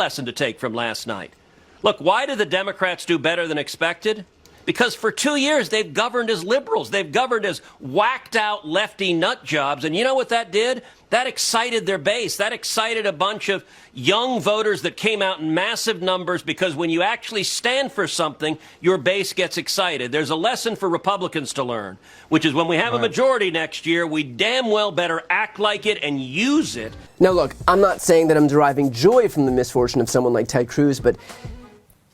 Lesson to take from last night. Look, why did the Democrats do better than expected? Because for 2 years, they've governed as liberals. They've governed as whacked-out lefty nut jobs. And you know what that did? That excited their base. That excited a bunch of young voters that came out in massive numbers, because when you actually stand for something, your base gets excited. There's a lesson for Republicans to learn, which is when we have a majority next year, we damn well better act like it and use it. Now, look, I'm not saying that I'm deriving joy from the misfortune of someone like Ted Cruz, but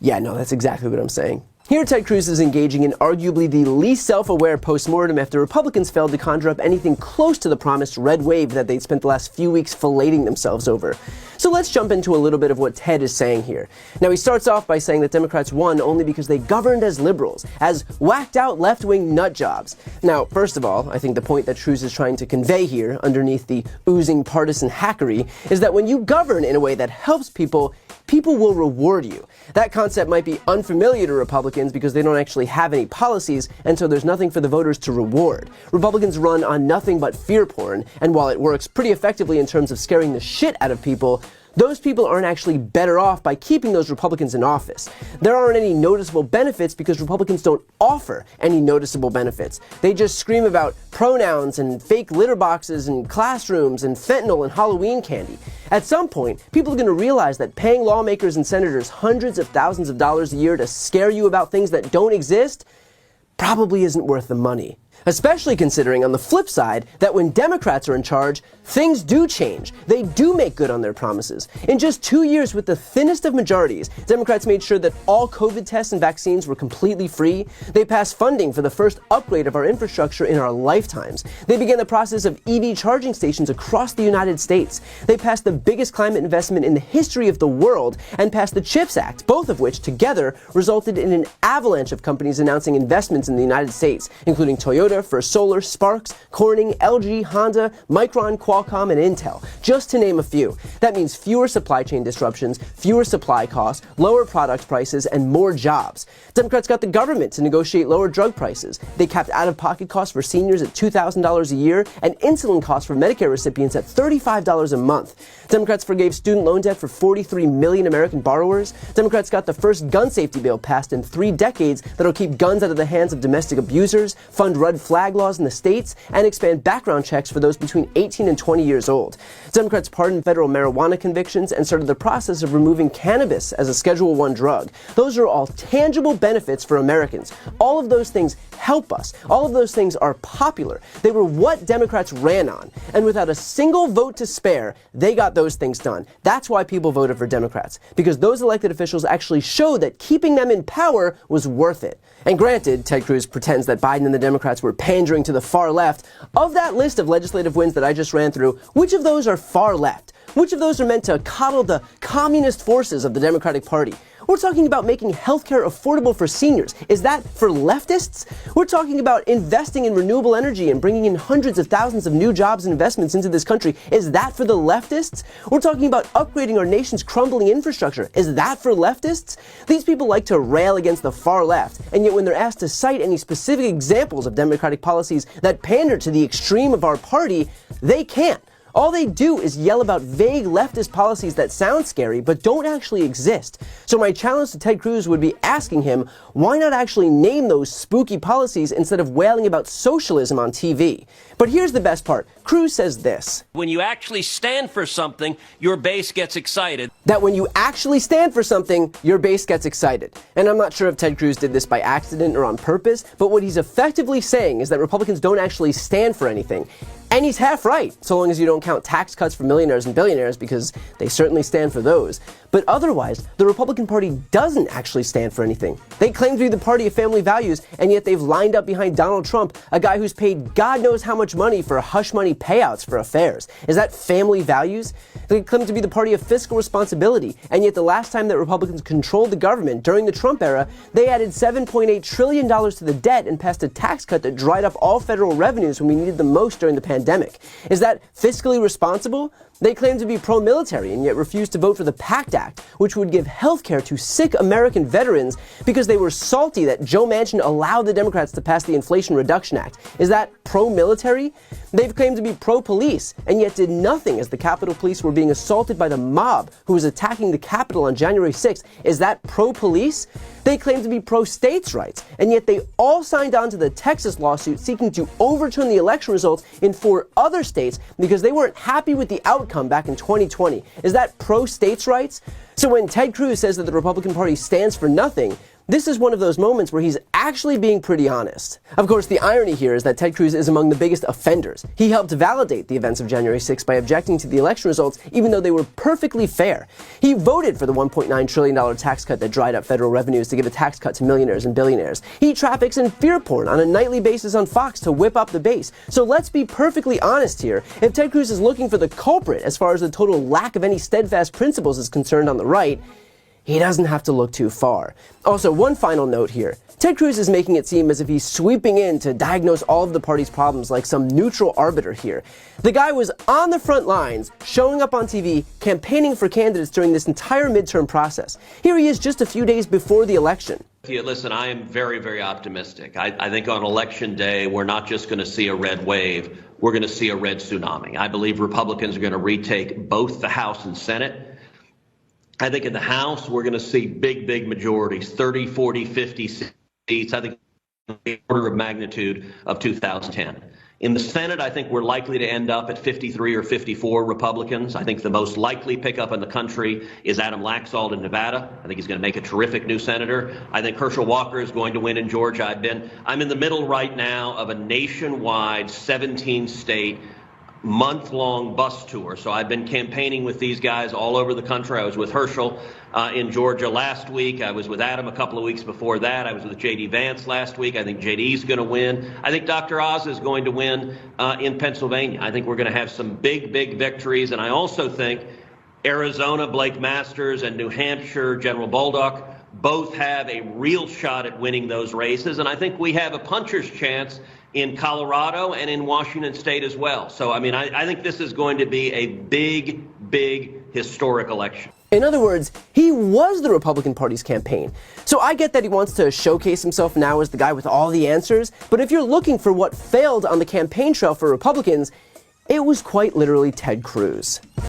yeah, no, that's exactly what I'm saying. Here, Ted Cruz is engaging in arguably the least self-aware postmortem after Republicans failed to conjure up anything close to the promised red wave that they'd spent the last few weeks filleting themselves over. So let's jump into a little bit of what Ted is saying here. Now, he starts off by saying that Democrats won only because they governed as liberals, as whacked-out left-wing nut jobs. Now, first of all, I think the point that Cruz is trying to convey here, underneath the oozing partisan hackery, is that when you govern in a way that helps people, people will reward you. That concept might be unfamiliar to Republicans because they don't actually have any policies, and so there's nothing for the voters to reward. Republicans run on nothing but fear porn, and while it works pretty effectively in terms of scaring the shit out of people, those people aren't actually better off by keeping those Republicans in office. There aren't any noticeable benefits because Republicans don't offer any noticeable benefits. They just scream about pronouns and fake litter boxes and classrooms and fentanyl and Halloween candy. At some point, people are going to realize that paying lawmakers and senators hundreds of thousands of dollars a year to scare you about things that don't exist probably isn't worth the money. Especially considering, on the flip side, that when Democrats are in charge, things do change. They do make good on their promises. In just 2 years, with the thinnest of majorities, Democrats made sure that all COVID tests and vaccines were completely free. They passed funding for the first upgrade of our infrastructure in our lifetimes. They began the process of EV charging stations across the United States. They passed the biggest climate investment in the history of the world and passed the CHIPS Act, both of which together resulted in an avalanche of companies announcing investments in the United States, including Toyota, First Solar, Sparks, Corning, LG, Honda, Micron, Qualcomm, and Intel, just to name a few. That means fewer supply chain disruptions, fewer supply costs, lower product prices, and more jobs. Democrats got the government to negotiate lower drug prices. They capped out-of-pocket costs for seniors at $2,000 a year and insulin costs for Medicare recipients at $35 a month. Democrats forgave student loan debt for 43 million American borrowers. Democrats got the first gun safety bill passed in 3 decades that'll keep guns out of the hands of domestic abusers, fund red flag laws in the states, and expand background checks for those between 18 and 20 years old. Democrats pardoned federal marijuana convictions and started the process of removing cannabis as a Schedule I drug. Those are all tangible benefits for Americans. All of those things help us. All of those things are popular. They were what Democrats ran on. And without a single vote to spare, they got those things done. That's why people voted for Democrats, because those elected officials actually showed that keeping them in power was worth it. And granted, Ted Cruz pretends that Biden and the Democrats were pandering to the far left. Of that list of legislative wins that I just ran through, which of those are far left? Which of those are meant to coddle the communist forces of the Democratic Party? We're talking about making healthcare affordable for seniors. Is that for leftists? We're talking about investing in renewable energy and bringing in hundreds of thousands of new jobs and investments into this country. Is that for the leftists? We're talking about upgrading our nation's crumbling infrastructure. Is that for leftists? These people like to rail against the far left, and yet when they're asked to cite any specific examples of Democratic policies that pander to the extreme of our party, they can't. All they do is yell about vague leftist policies that sound scary but don't actually exist. So my challenge to Ted Cruz would be asking him, why not actually name those spooky policies instead of wailing about socialism on TV? But here's the best part. Cruz says this. When you actually stand for something, your base gets excited. That when you actually stand for something, your base gets excited. And I'm not sure if Ted Cruz did this by accident or on purpose, but what he's effectively saying is that Republicans don't actually stand for anything. And he's half right, so long as you don't count tax cuts for millionaires and billionaires, because they certainly stand for those. But otherwise, the Republican Party doesn't actually stand for anything. They claim to be the party of family values, and yet they've lined up behind Donald Trump, a guy who's paid God knows how much money for hush money payouts for affairs. Is that family values? They claim to be the party of fiscal responsibility, and yet the last time that Republicans controlled the government, during the Trump era, they added $7.8 trillion to the debt and passed a tax cut that dried up all federal revenues when we needed them most during the pandemic. Is that fiscally responsible? They claim to be pro-military and yet refuse to vote for the PACT Act, which would give health care to sick American veterans because they were salty that Joe Manchin allowed the Democrats to pass the Inflation Reduction Act. Is that pro-military? They've claimed to be pro-police and yet did nothing as the Capitol Police were being assaulted by the mob who was attacking the Capitol on January 6th. Is that pro-police? They claim to be pro-states' rights, and yet they all signed on to the Texas lawsuit seeking to overturn the election results in 4 other states because they weren't happy with the outcome back in 2020. Is that pro-states' rights? So when Ted Cruz says that the Republican Party stands for nothing, this is one of those moments where he's actually being pretty honest. Of course, the irony here is that Ted Cruz is among the biggest offenders. He helped validate the events of January 6th by objecting to the election results, even though they were perfectly fair. He voted for the $1.9 trillion tax cut that dried up federal revenues to give a tax cut to millionaires and billionaires. He traffics in fear porn on a nightly basis on Fox to whip up the base. So let's be perfectly honest here. If Ted Cruz is looking for the culprit as far as the total lack of any steadfast principles is concerned on the right, he doesn't have to look too far. Also, one final note here. Ted Cruz is making it seem as if he's sweeping in to diagnose all of the party's problems like some neutral arbiter here. The guy was on the front lines, showing up on TV, campaigning for candidates during this entire midterm process. Here he is just a few days before the election. Listen, I am very, very optimistic. I think on election day, we're not just going to see a red wave. We're going to see a red tsunami. I believe Republicans are going to retake both the House and Senate. I think in the House, we're going to see big, big majorities, 30, 40, 50 seats. I think the order of magnitude of 2010. In the Senate, I think we're likely to end up at 53 or 54 Republicans. I think the most likely pickup in the country is Adam Laxalt in Nevada. I think he's going to make a terrific new senator. I think Herschel Walker is going to win in Georgia. I'm in the middle right now of a nationwide 17-state month-long bus tour. So I've been campaigning with these guys all over the country. I was with Herschel in Georgia last week. I was with Adam a couple of weeks before that. I was with J.D. Vance last week. I think J.D.'s going to win. I think Dr. Oz is going to win in Pennsylvania. I think we're going to have some big, big victories. And I also think Arizona, Blake Masters, and New Hampshire, General Bolduc, both have a real shot at winning those races. And I think we have a puncher's chance in Colorado and in Washington State as well. So, I think this is going to be a big, big historic election. In other words, he was the Republican Party's campaign. So I get that he wants to showcase himself now as the guy with all the answers, but if you're looking for what failed on the campaign trail for Republicans, it was quite literally Ted Cruz.